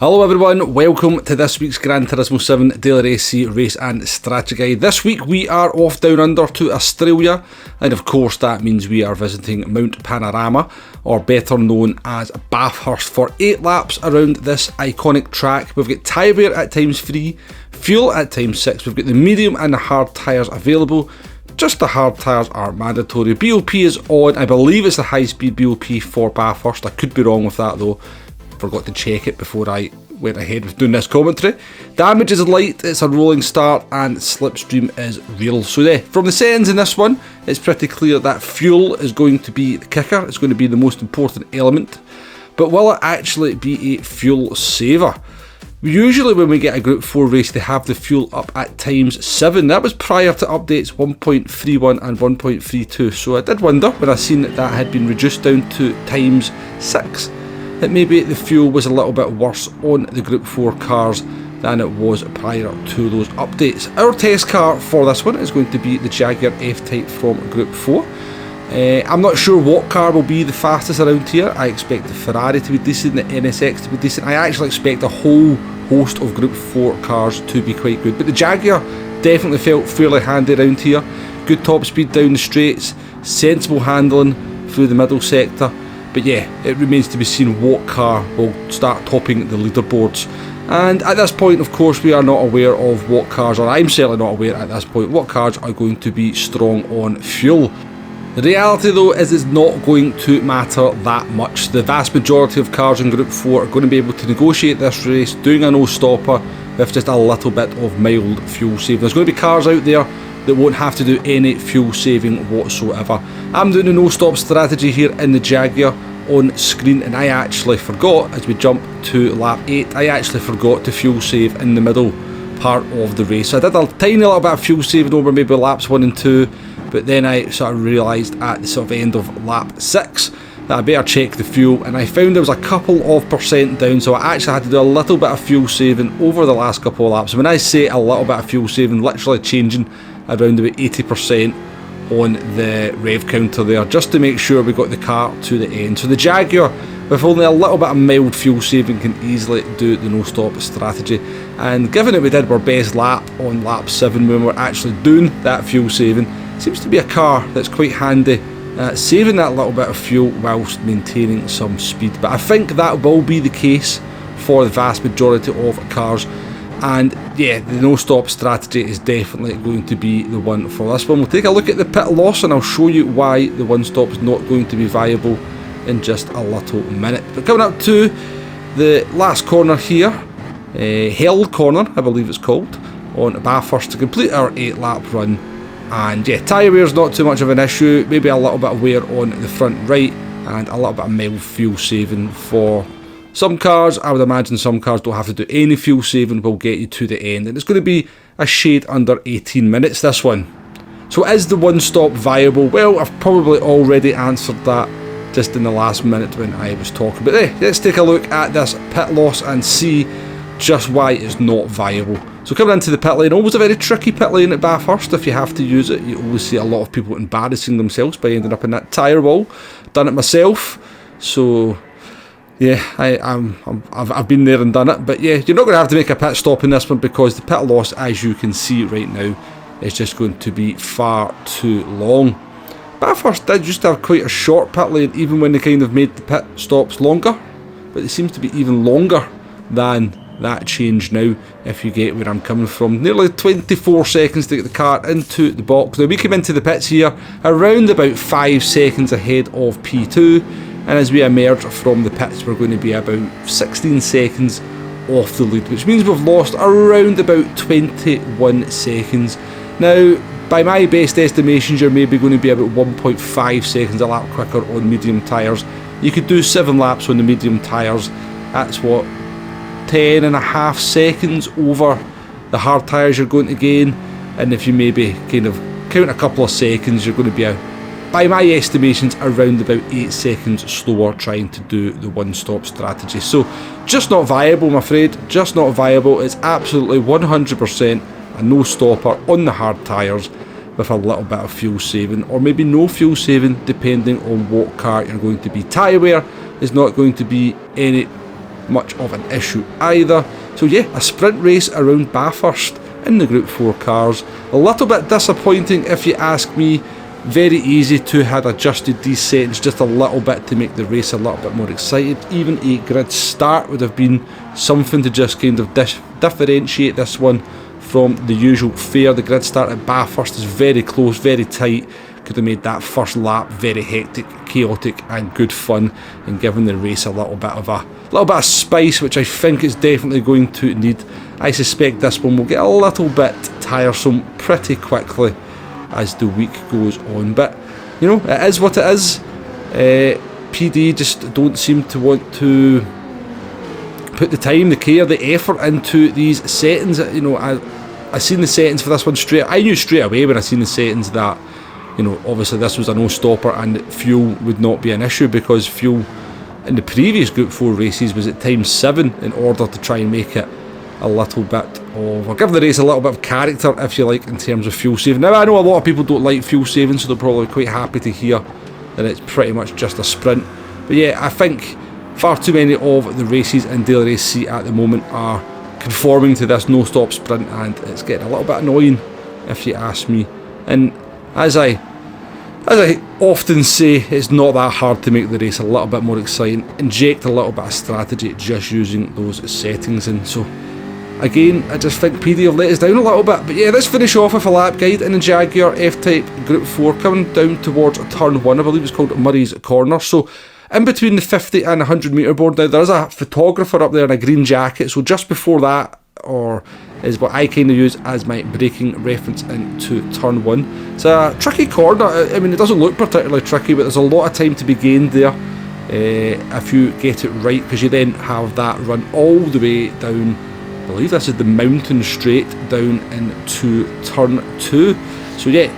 Hello everyone, welcome to this week's Gran Turismo 7 Daily Race Race and Strategy Guide. This week we are off down under to Australia, and of course that means we are visiting Mount Panorama, or better known as Bathurst, for 8 laps around this iconic track. We've got tyre wear at times 3, fuel at times 6, we've got the medium and the hard tyres available. Just the hard tyres are mandatory. BOP is on, I believe it's the high speed BOP for Bathurst, I could be wrong with that though. Forgot to check it before I went ahead with doing this commentary. Damage is light, it's a rolling start, and slipstream is real. So yeah, from the settings in this one, it's pretty clear that fuel is going to be the kicker. It's going to be the most important element. But will it actually be a fuel saver? Usually when we get a Group 4 race, they have the fuel up at times 7. That was prior to updates 1.31 and 1.32. So I did wonder when I seen that that had been reduced down to times 6. That maybe the fuel was a little bit worse on the Group 4 cars than it was prior to those updates. Our test car for this one is going to be the Jaguar F-Type from Group 4. I'm not sure what car will be the fastest around here. I expect the Ferrari to be decent, the NSX to be decent. I actually expect a whole host of Group 4 cars to be quite good. But the Jaguar definitely felt fairly handy around here. Good top speed down the straights, sensible handling through the middle sector. But yeah, it remains to be seen what car will start topping the leaderboards. And at this point, of course, we are not aware of what cars, or I'm certainly not aware at this point, what cars are going to be strong on fuel. The reality though is it's not going to matter that much. The vast majority of cars in Group 4 are going to be able to negotiate this race, doing a no-stopper with just a little bit of mild fuel saving. There's going to be cars out there that won't have to do any fuel saving whatsoever. I'm doing a no-stop strategy here in the Jaguar on screen, and I actually forgot, as we jump to lap 8, I actually forgot to fuel save in the middle part of the race. So I did a tiny little bit of fuel saving over maybe laps 1 and 2, but then I sort of realised at the sort of end of lap 6 that I better check the fuel, and I found there was a couple of percent down, so I actually had to do a little bit of fuel saving over the last couple of laps. When I say a little bit of fuel saving, literally changing around about 80% on the rev counter there, just to make sure we got the car to the end. So the Jaguar, with only a little bit of mild fuel saving, can easily do the no-stop strategy. And given that we did our best lap on lap 7 when we're actually doing that fuel saving, it seems to be a car that's quite handy saving that little bit of fuel whilst maintaining some speed. But I think that will be the case for the vast majority of cars. And yeah, the no-stop strategy is definitely going to be the one for this one. We'll take a look at the pit loss and I'll show you why the one-stop is not going to be viable in just a little minute. But coming up to the last corner here, Hell Corner I believe it's called, on Bathurst to complete our 8-lap run. And yeah, tyre wear is not too much of an issue, maybe a little bit of wear on the front right and a little bit of mild fuel saving for some cars. I would imagine some cars don't have to do any fuel saving, will get you to the end, and it's going to be a shade under 18 minutes this one. So is the one stop viable? Well, I've probably already answered that just in the last minute when I was talking, but hey, let's take a look at this pit loss and see just why it's not viable. So coming into the pit lane, always a very tricky pit lane at Bathurst. If you have to use it, you always see a lot of people embarrassing themselves by ending up in that tyre wall. Done it myself, so yeah, I've been there and done it. But yeah, you're not going to have to make a pit stop in this one because the pit loss, as you can see right now, is just going to be far too long. Bathurst did used to have quite a short pit lane, even when they kind of made the pit stops longer, but it seems to be even longer than that change now, if you get where I'm coming from. Nearly 24 seconds to get the car into the box. Now we came into the pits here around about 5 seconds ahead of P2, and as we emerge from the pits we're going to be about 16 seconds off the lead, which means we've lost around about 21 seconds. Now by my best estimations you're maybe going to be about 1.5 seconds a lap quicker on medium tyres. You could do 7 laps on the medium tyres, that's what, 10.5 seconds over the hard tyres you're going to gain, and if you maybe kind of count a couple of seconds you're going to be by my estimations around about 8 seconds slower trying to do the one-stop strategy. So just not viable, I'm afraid, just not viable. It's absolutely 100% a no-stopper on the hard tyres with a little bit of fuel saving, or maybe no fuel saving depending on what car you're going to be. Tyre wear is not going to be any much of an issue either. So yeah, a sprint race around Bathurst in the Group 4 cars. A little bit disappointing if you ask me. Very easy to have adjusted these settings just a little bit to make the race a little bit more excited. Even a grid start would have been something to just kind of differentiate this one from the usual fare. The grid start at Bathurst is very close, very tight. Could have made that first lap very hectic, chaotic and good fun, and given the race a little bit of spice, which I think it's definitely going to need. I suspect this one will get a little bit tiresome pretty quickly as the week goes on, but you know, it is what it is. PD just don't seem to want to put the time, the care, the effort into these settings. You know, I seen the settings for this one I knew straight away when I seen the settings that, you know, obviously this was a no-stopper and fuel would not be an issue, because fuel in the previous Group 4 races was at ×7 in order to try and make it a little bit of, or give the race a little bit of character, if you like, in terms of fuel saving. Now I know a lot of people don't like fuel saving, so they're probably quite happy to hear that it's pretty much just a sprint. But yeah, I think far too many of the races in Daily Race C at the moment are conforming to this no-stop sprint, and it's getting a little bit annoying if you ask me. And as I often say, it's not that hard to make the race a little bit more exciting. Inject a little bit of strategy just using those settings. And so again, I just think PD have let us down a little bit. But yeah, let's finish off with a lap guide in the Jaguar F-Type Group 4, coming down towards turn 1, I believe it's called Murray's Corner. So in between the 50 and 100 metre board, now there is a photographer up there in a green jacket, so just before that, or is what I kind of use as my braking reference into turn 1. It's a tricky corner. I mean, it doesn't look particularly tricky, but there's a lot of time to be gained there if you get it right, because you then have that run all the way down, I believe this is the mountain straight down into turn 2. So yeah,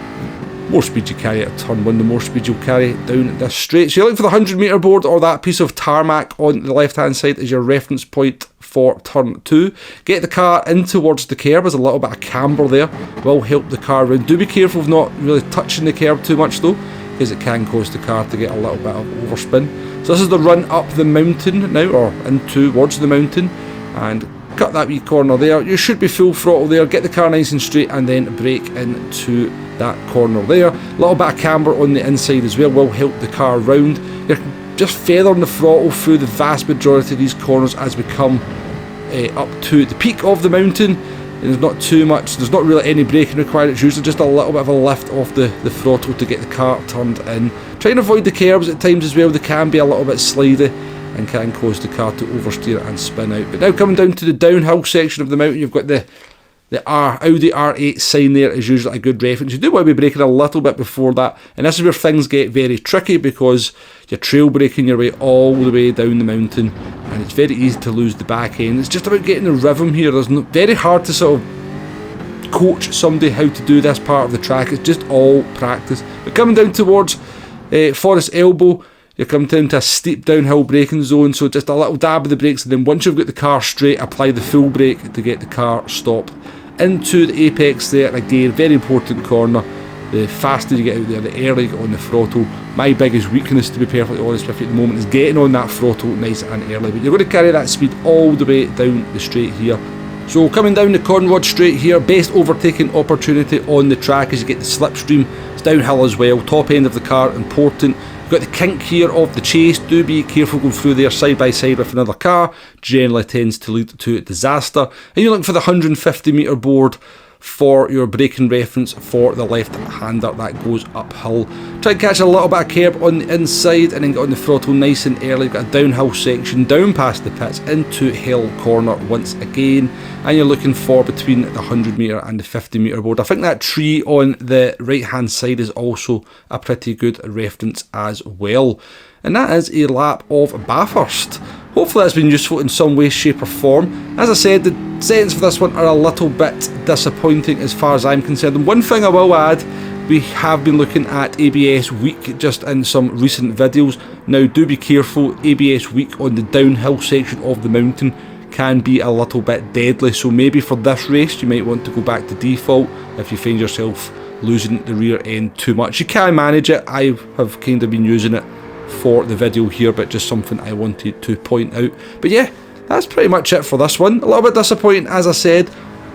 more speed you carry at turn 1, the more speed you'll carry down this straight. So you're looking for the 100 metre board, or that piece of tarmac on the left hand side as your reference point for turn 2. Get the car in towards the curb, as a little bit of camber there will help the car round. Do be careful of not really touching the curb too much though, because it can cause the car to get a little bit of overspin. So this is the run up the mountain now, or in towards the mountain, and cut that wee corner there. You should be full throttle there, get the car nice and straight, and then brake into that corner there. A little bit of camber on the inside as well will help the car round. You're just feathering the throttle through the vast majority of these corners as we come up to the peak of the mountain. And there's not too much, there's not really any braking required. It's usually just a little bit of a lift off the throttle to get the car turned in. Try and avoid the curbs at times as well. They can be a little bit slidey and can cause the car to oversteer and spin out. But now coming down to the downhill section of the mountain, you've got the Audi R8 sign there is usually a good reference. You do want to be braking a little bit before that, and this is where things get very tricky, because you're trail braking your way all the way down the mountain, and it's very easy to lose the back end. It's just about getting the rhythm here. There's very hard to sort of coach somebody how to do this part of the track. It's just all practice. But coming down towards Forest Elbow, you're coming down to a steep downhill braking zone, so just a little dab of the brakes, and then once you've got the car straight, apply the full brake to get the car stopped. Into the apex there, again, very important corner. The faster you get out there, the earlier you get on the throttle. My biggest weakness, to be perfectly honest with you at the moment, is getting on that throttle nice and early, but you're going to carry that speed all the way down the straight here. So coming down the Conrod straight here, best overtaking opportunity on the track as you get the slipstream. It's downhill as well, top end of the car, important. Got the kink here of the chase. Do be careful going through there side by side with another car. Generally tends to lead to disaster. And you're looking for the 150 metre board for your braking reference for the left hander that goes uphill. Try and catch a little bit of curb on the inside and then get on the throttle nice and early. You've got a downhill section down past the pits into hill corner once again, and you're looking for between the 100 metre and the 50 metre board. I think that tree on the right hand side is also a pretty good reference as well. And that is a lap of Bathurst. Hopefully that's been useful in some way, shape or form. As I said, the settings for this one are a little bit disappointing as far as I'm concerned. And one thing I will add, we have been looking at ABS weak just in some recent videos. Now do be careful, ABS weak on the downhill section of the mountain can be a little bit deadly. So maybe for this race you might want to go back to default if you find yourself losing the rear end too much. You can manage it. I have kind of been using it for the video here, but just something I wanted to point out. But yeah, that's pretty much it for this one. A little bit disappointing, as I said.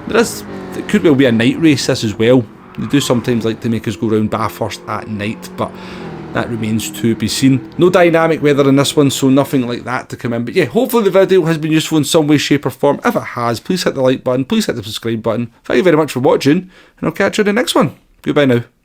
It could well be a night race this as well. They do sometimes like to make us go around Bathurst at night, but that remains to be seen. No dynamic weather in this one, so nothing like that to come in. But yeah, hopefully the video has been useful in some way, shape or form. If it has, please hit the like button, please hit the subscribe button. Thank you very much for watching, and I'll catch you in the next one. Goodbye now.